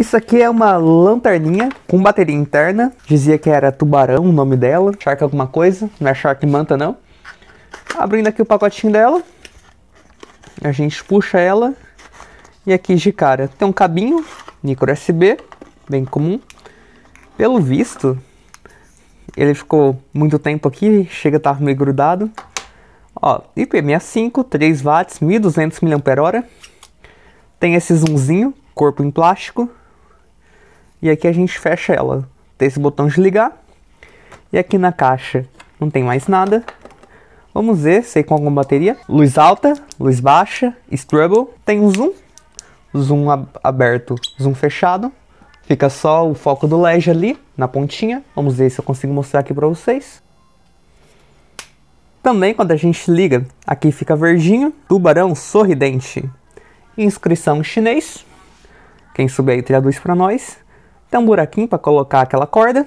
Isso aqui é uma lanterninha com bateria interna. Dizia que era tubarão o nome dela. Shark alguma coisa, não é Shark Manta não. Abrindo aqui o pacotinho dela. A gente puxa ela. E aqui de cara tem um cabinho, micro USB, bem comum. Pelo visto, ele ficou muito tempo aqui, chega a estar meio grudado. Ó, IP65, 3 watts, 1200 mAh. Tem esse zoomzinho, corpo em plástico. E aqui a gente fecha ela. Tem esse botão de ligar. E aqui na caixa não tem mais nada. Vamos ver se com alguma bateria. Luz alta, luz baixa, strobo. Tem um zoom. Zoom aberto, zoom fechado. Fica só o foco do LED ali, na pontinha. Vamos ver se eu consigo mostrar aqui pra vocês. Também quando a gente liga, aqui fica verdinho. Tubarão sorridente. Inscrição em chinês. Quem souber aí traduz pra nós. Tem um buraquinho para colocar aquela corda.